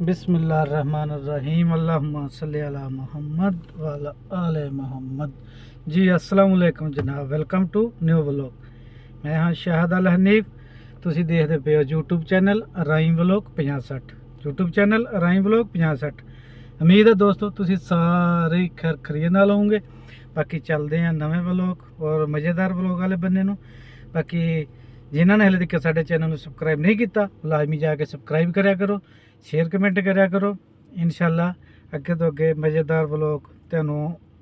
बिस्मिल्लाहिर्रहमानिर्रहीम अल्लाहुम्मा सल्ली अला मुहम्मद व अला आले मुहम्मद। जी अस्सलाम वालेकुम जनाब, वेलकम टू न्यू व्लॉग। मैं हाँ शाहद अल हनीफ। तुसी देखते पे हो YouTube channel rhyme vlog 65। YouTube channel rhyme vlog 65। उम्मीद है दोस्तों तुसी सारे खैर खरीद नाल होंगे। बाकी चलते हैं नवे व्लॉग और मज़ेदार व्लॉग वाले बंदे नूं। बाकी जिन्होंने हले तक साडे चैनल को सबसक्राइब नहीं किया लाजमी जाके सबसक्राइब करा करो, शेयर कमेंट करा करो। इंशाअल्लाह अगे तो अगे मज़ेदार व्लॉग तुहानू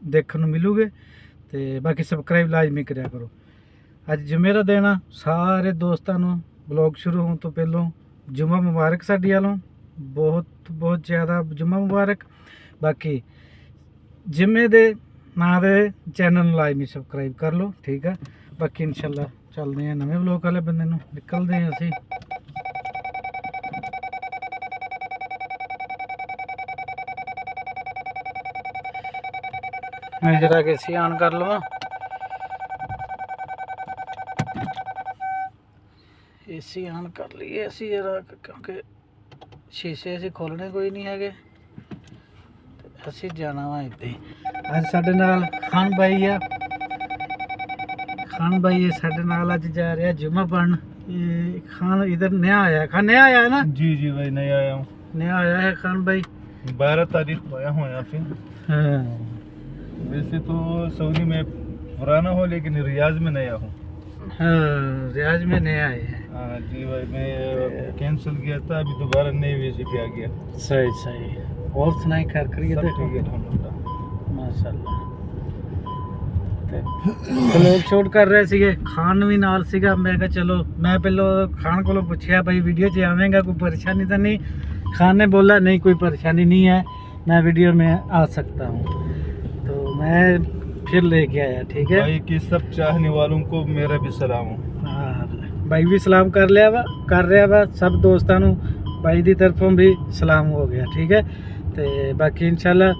देखने मिलूगे। तो बाकी सबसक्राइब लाजमी करा करो। अज जुमे का दिन आ, सारे दोस्तों व्लॉग शुरू होने तो पहलों जुम्मा मुबारक साडी वालों, बहुत बहुत ज़्यादा जुम्मा मुबारक। बाकी जुम्मे दे ना दे चैनल लाजमी सबसक्राइब कर लो, ठीक है। बाकी इंशाअल्लाह चलते हैं नवे व्लॉग वाले बंदे नूं, निकलते हैं असी। मैं जरा के सी ऑन कर लवा। एसी ऑन कर लिए असी जरा, क्योंकि शीशे असी खोलने कोई नहीं है। असी जाना वा इत्ते। अज साडे नाल खान भाई आ। खान भाई साडे नाल अज जा रहा जुम्मा पढ़न। खान इधर नया आया, खान नया आया है ना? जी जी भाई नया आया हूँ। नया आया है खान भाई, 12 तारीख को आया हूँ यहाँ पे। हाँ। वैसे तो सऊदी में पुराना हो, लेकिन रियाज में नया हूँ। हाँ रियाज में नया आया है। हाँ जी भाई, मैं कैंसिल किया था, अभी दोबारा नए वीज़े पे आ गया। सही सही। और सुनाई खैर खरीद सब ठीक है अल्हम्दुलिल्लाह माशाअल्लाह। व्लॉग शूट कर रहे थे, खान भी नाल सीगा। मैं कहा चलो, मैं पहले खान को पूछा भाई वीडियो च आवेगा, कोई परेशानी तो नहीं? खान ने बोला नहीं कोई परेशानी नहीं है, मैं वीडियो में आ सकता हूँ। तो मैं फिर लेके आया, ठीक है भाई कि सब चाहने वालों को मेरा भी सलाम हो। हाँ भाई भी सलाम कर रहा वा सब दोस्तों भाई की तरफों भी सलाम हो गया, ठीक है। तो बाकी इंशाल्लाह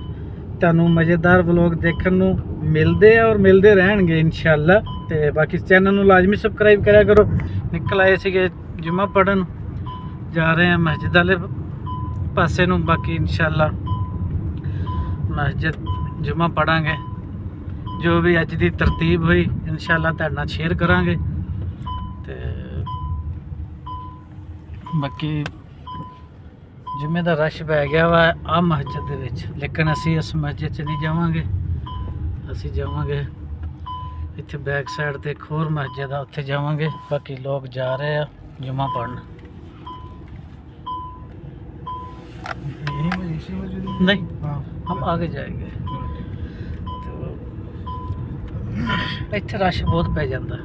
तुहानू मज़ेदार व्लॉग देखने नू मिलते हैं और मिलते रहेंगे इंशाल्लाह। तो बाकी चैनल नू लाजमी सबसक्राइब करा करो। निकल आए थे जुम्मा पढ़न, जा रहे हैं मस्जिद वाले पासे नू। बाकी इंशाल्लाह मस्जिद जुम्मा पढ़ांगे, जो भी अज की तरतीब हुई इंशाल्लाह तुहाडे नाल शेयर करांगे। ते बाकी जुम्मे का रश पै गया वा आ मस्जिद दे विच, लेकिन असी इस मस्जिद च नहीं जावांगे। असी जावांगे इत्थे बैक साइड ते एक होर मस्जिद आ, उत्थे जावांगे। बाकी लोग जा रहे हैं जुम्मा पढ़न। नहीं हम आगे जाएंगे। तो इत्थे रश बहुत पै जाता।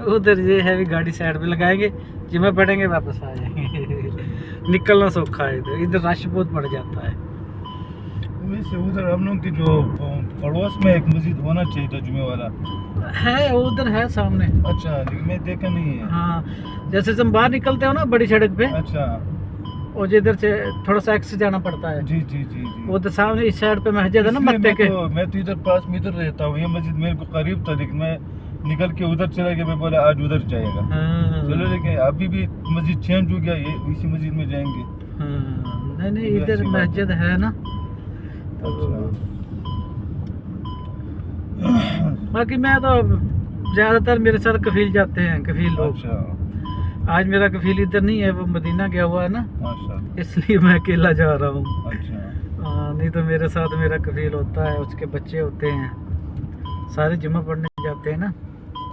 उधर ये है भी गाड़ी साइड पे लगाएंगे, जुम्मा पढ़ेंगे वापस आ जाएंगे। निकलना सौखा है, इधर रश बहुत बढ़ जाता है। वैसे उधर हम लोग की जो पड़ोस में एक मस्जिद होना चाहिए था जुमे वाला है, उधर है सामने। अच्छा, लेकिन मैं देखा नहीं है। हाँ जैसे तुम बाहर निकलते हो ना बड़ी सड़क पे, अच्छा, और जिधर से थोड़ा सा एक्स जाना पड़ता है। जी जी जी जी। उधर सामने इस साइड पे मस्जिद है ना मत्ते के। मैं तो इधर पास में इधर रहता हूँ, ये मस्जिद मेरे को करीब था, लेकिन मैं निकल के उधर चला गया। मैं बोला आज उधर जाएगा। हाँ। चलो, लेकिन अभी भी मस्जिद चेंज हो गया, ये इसी मस्जिद में जाएंगे। हाँ। नहीं नहीं इधर मस्जिद है ना। तो बाकी मैं तो ज़्यादातर मेरे साथ कफील जाते हैं, कफील लोग। अच्छा, आज मेरा कफील इधर नहीं है, वो मदीना गया हुआ है ना, माशाल्लाह। इसलिए मैं अकेला जा रहा हूँ। अच्छा, नहीं तो मेरे साथ मेरा कफील होता है, उसके बच्चे होते हैं, सारे जुम्मा पढ़ने जाते हैं ना।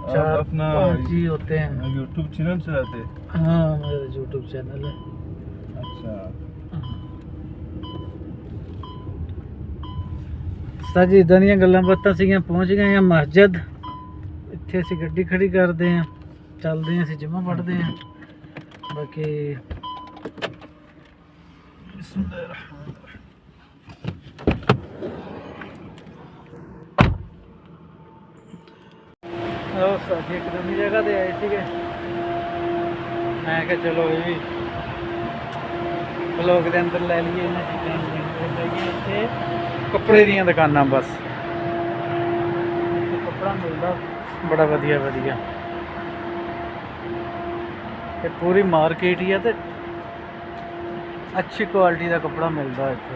चार अपना 5 ही होते हैं। यूट्यूब चैनल चलाते हैं? हाँ मेरा यूट्यूब चैनल है। अच्छा, साजी इदां दियां गल्लां बातां सीगियां। पहुँच गए हैं मस्जिद, इत्थे असीं गड्डी खड़ी करते हैं, चलते हैं, असीं जुम्मा पढ़ते हैं। बाकी साथी एक नवी जगह ते आए थे, मैं क्या चलो ये भी ब्लॉग के अंदर लै लीए इन्हां चीज़ों। इत्थे कपड़े दीयां दुकानां, बस कपड़ा मिलता बड़ा वधिया वधिया। पूरी मार्केट ही है। तो ਅੱਛੀ ਕੁਆਲਿਟੀ ਦਾ ਕੱਪੜਾ ਮਿਲਦਾ ਇੱਥੇ।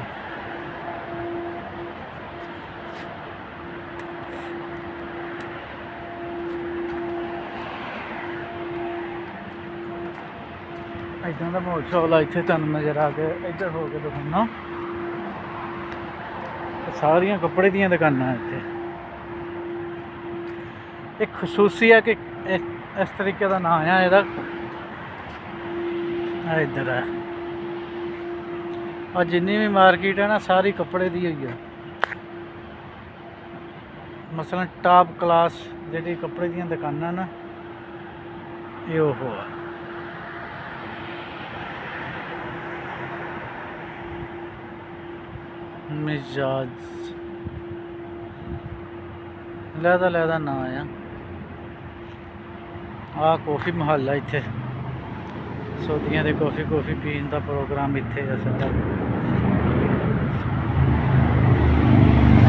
ਇੱਦਾਂ ਦਾ ਮਾਹੌਲ ਆ ਇੱਥੇ, ਤੁਹਾਨੂੰ ਨਜ਼ਰ ਆ ਕੇ ਇੱਧਰ ਹੋ ਕੇ ਦਿਖਾਉਣਾ। ਸਾਰੀਆਂ ਕੱਪੜੇ ਦੀਆਂ ਦੁਕਾਨਾਂ ਇੱਥੇ। ਇੱਕ ਖਸੂਸੀਆ ਕਿ ਇਸ ਤਰੀਕੇ ਦਾ ਨਾਂ ਆ ਇਹਦਾ। ਇੱਧਰ ਹੈ ਆ ਜਿੰਨੀ ਵੀ ਮਾਰਕੀਟ ਹੈ ਨਾ, ਸਾਰੀ ਕੱਪੜੇ ਦੀ ਹੋਈ ਆ। ਮਸਲਨ ਟਾਪ ਕਲਾਸ ਜਿਹੜੀ ਕੱਪੜੇ ਦੀਆਂ ਦੁਕਾਨਾਂ ਨਾ, ਇਹ ਉਹ ਆ। ਮਿਜਾਜ ਲਹਿਦਾ ਨਾਂ ਆ। ਆਹ ਕਾਫੀ ਮਹੱਲਾ ਇੱਥੇ, ਸੌਦੀਆਂ ਦੇ ਕਾਫੀ ਪੀਣ ਦਾ ਪ੍ਰੋਗਰਾਮ ਇੱਥੇ ਆ ਸਾਡਾ।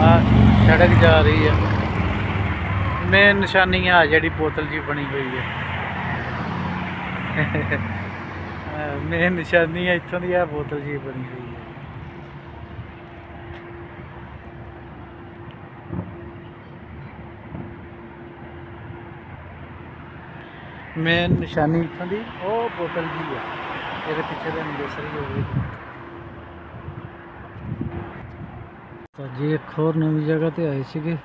ਆਹ ਸੜਕ ਜਾ ਰਹੀ ਆ, ਮੇਨ ਨਿਸ਼ਾਨੀ ਆ ਜਿਹੜੀ ਬੋਤਲ ਜੀ ਬਣੀ ਹੋਈ ਹੈ। ਮੇਨ ਨਿਸ਼ਾਨੀ ਆ ਇੱਥੋਂ ਦੀ, ਆ ਬੋਤਲ ਜੀ ਬਣੀ ਹੋਈ ਹੈ। ਮੇਨ ਨਿਸ਼ਾਨੀ ਇੱਥੋਂ ਦੀ ਉਹ ਬੋਤਲ ਜੀ ਆ, ਇਹਦੇ ਪਿੱਛੇ ਦਾ ਅੰਬੇਸਰੀ ਹੋਵੇ। ਤਾਂ ਜੀ ਇੱਕ ਹੋਰ ਨਵੀਂ ਜਗ੍ਹਾ ਤੇ ਆਏ ਸੀਗੇ,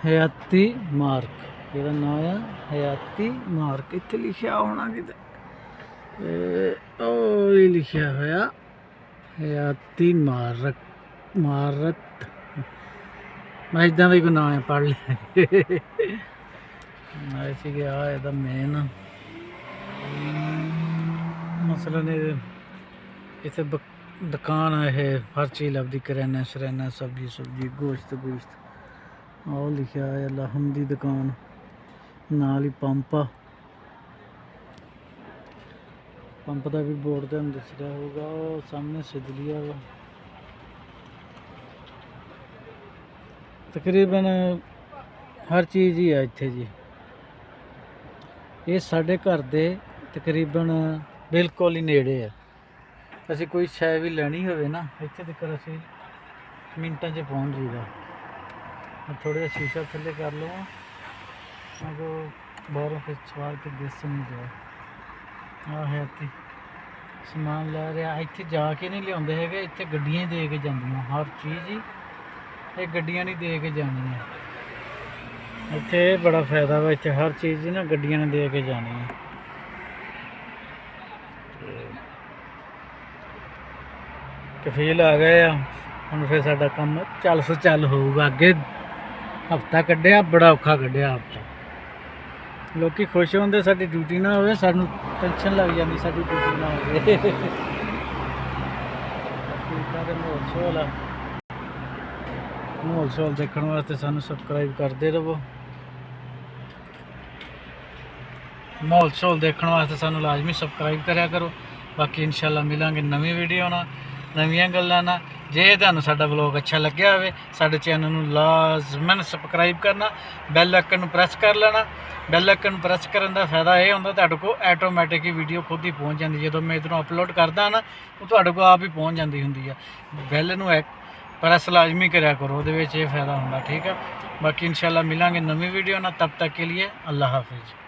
ਹਯਾਤੀ ਮਾਰਕ। ਇਹਦਾ ਨਾਮ ਆ ਹਯਾਤੀ ਮਾਰਕ। ਇੱਥੇ ਲਿਖਿਆ ਹੋਣਾ ਕਿਤੇ, ਉਹ ਹੀ ਲਿਖਿਆ ਹੋਇਆ ਹਯਾਤੀ ਮਾਰਕ। ਮੈਂ ਇੱਦਾਂ ਦਾ ਹੀ ਕੋਈ ਨਾਂ ਹੈ, ਪੜ੍ਹ ਲਿਆ। ਆਏ ਸੀਗੇ। ਆ ਇਹਦਾ ਮੇਨ ਮਸਲਨ ਇੱਥੇ ਦੁਕਾਨ ਹੈ, ਇਹ ਹਰ ਚੀਜ਼ ਲੱਭਦੀ, ਕਰਿਆਨਾ ਸ਼ਰਿਆਨਾ, ਸਬਜ਼ੀ ਗੋਸ਼ਤ। ਆਹ ਲਿਖਿਆ ਹੈ ਲਾਹਮ ਦੀ ਦੁਕਾਨ, ਨਾਲ ਹੀ ਪੰਪ ਆ। ਪੰਪ ਦਾ ਵੀ ਬੋਰਡ ਤੁਹਾਨੂੰ ਦਿਸ ਰਿਹਾ ਹੋਊਗਾ। ਉਹ ਸਾਹਮਣੇ ਸਿਦਲੀਆ ਵਾ। ਤਕਰੀਬਨ ਹਰ ਚੀਜ਼ ਹੀ ਆ ਇੱਥੇ ਜੀ। ਇਹ ਸਾਡੇ ਘਰ ਦੇ ਤਕਰੀਬਨ ਬਿਲਕੁਲ ਹੀ ਨੇੜੇ ਆ। ਅਸੀਂ ਕੋਈ ਸ਼ੈ ਵੀ ਲੈਣੀ ਹੋਵੇ ਨਾ, ਇੱਥੇ ਤੱਕ ਅਸੀਂ ਮਿੰਟਾਂ 'ਚ ਪਹੁੰਚ ਜੀਦਾ। ਥੋੜ੍ਹਾ ਜਿਹਾ ਸ਼ੀਸ਼ਾ ਥੱਲੇ ਕਰ ਲਵਾਂ, ਅਗੋ ਬਾਹਰੋਂ ਫਿਰ ਸਵਾਰ ਕੇ ਦਿਸ ਨਹੀਂ ਰਿਹਾ। ਆਹ ਹੈ ਤੇ ਸਮਾਨ ਲੈ ਰਿਹਾ। ਇੱਥੇ ਜਾ ਕੇ ਨਹੀਂ ਲਿਆਉਂਦੇ ਹੈਗੇ, ਇੱਥੇ ਗੱਡੀਆਂ ਹੀ ਦੇ ਕੇ ਜਾਂਦੀਆਂ ਹਰ ਚੀਜ਼ ਹੀ। ਇਹ ਗੱਡੀਆਂ ਨਹੀਂ ਦੇ ਕੇ ਜਾਣੀਆਂ ਇੱਥੇ। ਬੜਾ ਫਾਇਦਾ ਵਾ ਇੱਥੇ, ਹਰ ਚੀਜ਼ ਨਾ ਗੱਡੀਆਂ ਨੇ ਦੇ ਕੇ ਜਾਣੀ ਹੈ। ਕਫੀਲ ਆ ਗਏ ਆ ਹੁਣ, ਫਿਰ ਸਾਡਾ ਕੰਮ ਚੱਲ ਹੋਊਗਾ ਅੱਗੇ। ਹਫਤਾ ਕੱਢਿਆ, ਬੜਾ ਔਖਾ ਕੱਢਿਆ ਹਫਤਾ। ਲੋਕੀ ਖੁਸ਼ ਹੁੰਦੇ ਸਾਡੀ ਡਿਊਟੀ ਨਾ ਹੋਵੇ, ਸਾਨੂੰ ਟੈਨਸ਼ਨ ਲੱਗ ਜਾਂਦੀ ਸਾਡੀ ਡਿਊਟੀ ਨਾ ਹੋਵੇ। ਮਾਹੌਲ ਸ਼ੋਲ ਦੇਖਣ ਵਾਸਤੇ ਸਾਨੂੰ ਸਬਸਕ੍ਰਾਈਬ ਕਰਦੇ ਰਹੋ। ਮਾਹੌਲ ਸ਼ੋਲ ਦੇਖਣ ਵਾਸਤੇ ਸਾਨੂੰ ਲਾਜ਼ਮੀ ਸਬਸਕ੍ਰਾਈਬ ਕਰਿਆ ਕਰੋ। ਬਾਕੀ ਇਨਸ਼ਾਅੱਲਾ ਮਿਲਾਂਗੇ ਨਵੀਂ ਵੀਡੀਓ ਨਾਲ, ਨਵੀਆਂ ਗੱਲਾਂ ਨਾਲ। ਜੇ ਤੁਹਾਨੂੰ ਸਾਡਾ ਵਲੋਗ ਅੱਛਾ ਲੱਗਿਆ ਹੋਵੇ, ਸਾਡੇ ਚੈਨਲ ਨੂੰ ਲਾਜ਼ਮਨ ਸਬਸਕ੍ਰਾਈਬ ਕਰਨਾ, ਬੈਲ ਆਈਕਨ ਨੂੰ ਪ੍ਰੈਸ ਕਰ ਲੈਣਾ। ਬੈਲ ਆਈਕਨ ਨੂੰ ਪ੍ਰੈਸ ਕਰਨ ਦਾ ਫਾਇਦਾ ਇਹ ਹੁੰਦਾ, ਤੁਹਾਡੇ ਕੋਲ ਆਟੋਮੈਟਿਕ ਹੀ ਵੀਡੀਓ ਖੁਦ ਹੀ ਪਹੁੰਚ ਜਾਂਦੀ। ਜਦੋਂ ਮੈਂ ਇੱਧਰੋਂ ਅਪਲੋਡ ਕਰਦਾ ਨਾ, ਉਹ ਤੁਹਾਡੇ ਕੋਲ ਆਪ ਹੀ ਪਹੁੰਚ ਜਾਂਦੀ ਹੁੰਦੀ ਆ। ਬੈਲ ਨੂੰ ਪ੍ਰੈਸ ਲਾਜ਼ਮੀ ਕਰਿਆ ਕਰੋ, ਉਹਦੇ ਵਿੱਚ ਇਹ ਫਾਇਦਾ ਹੁੰਦਾ। ਠੀਕ ਹੈ, ਬਾਕੀ ਇਨਸ਼ਾਅੱਲਾ ਮਿਲਾਂਗੇ ਨਵੀਂ ਵੀਡੀਓ ਨਾਲ। ਤਬ ਤੱਕ ਕੇ लिए अल्लाह हाफिज़।